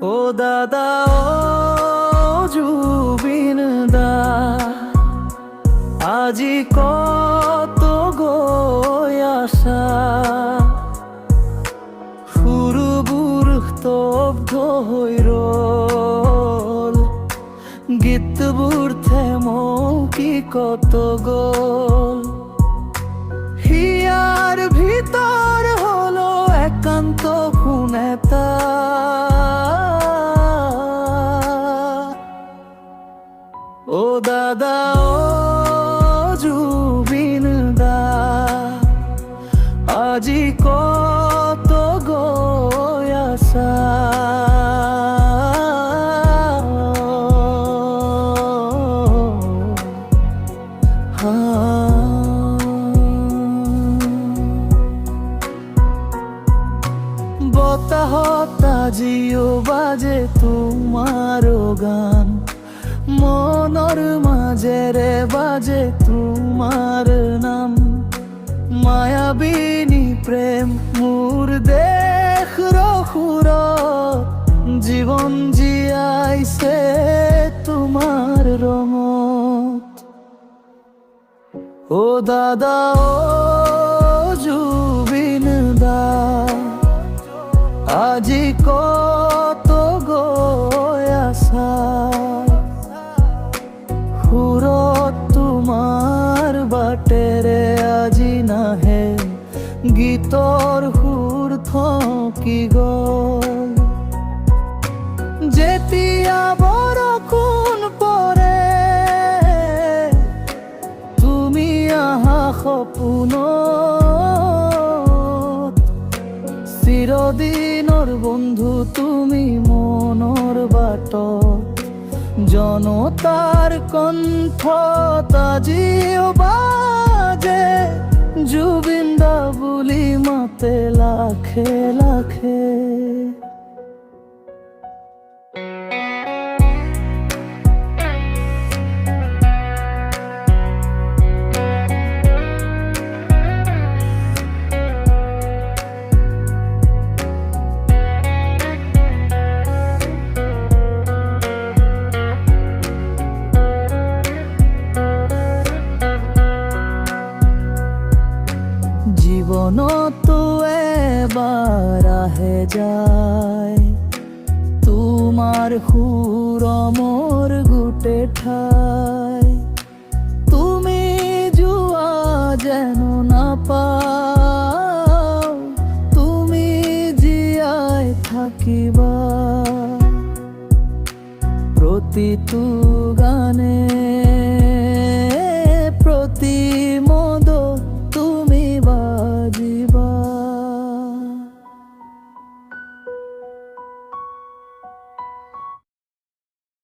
ও দাদা ও জুবিন দা, আজি কত গো আশা সুরবুর স্তব্ধ হৈ রল, গীতবোৰ থেমৌ কি কত গল। হিয়ার ভিতর হলো একান্ত খুন এটা, ও দাদা ও জুবিন দা, আজি কত গো আশা বতাহত আজিও বাজে তোমার গান, মনৰ মাজেৰে বাজে তোমাৰ নাম। মায়াবিনী প্ৰেম মোৰ দেশ ৰসুৰত, জীৱন জীয়াইছে তোমাৰ ৰঙত। ও দাদা ও জুবিন দা, আজি কত গো আশা সুৰত তোমাৰ বাটেৰে আজি নাহে, গীতৰ সুৰ থকি গল। যেতিয়া বৰষুণ পৰে তুমি আহা সপোনত, চিৰদিনৰ বন্ধু তুমি মনৰ বাটত। জনতাৰ কণ্ঠত আজিও বাজে জুবিন দা বুলি মাতে লাখে লাখে। জীৱনতো এবাৰ আহে যায়, তোমাৰ সুৰ মোৰ গোটে ঠাই। তুমি যোৱা যেন নাপাও, তুমি জীয়াই থাকিবা প্ৰতিটো গানে, প্ৰতি মধু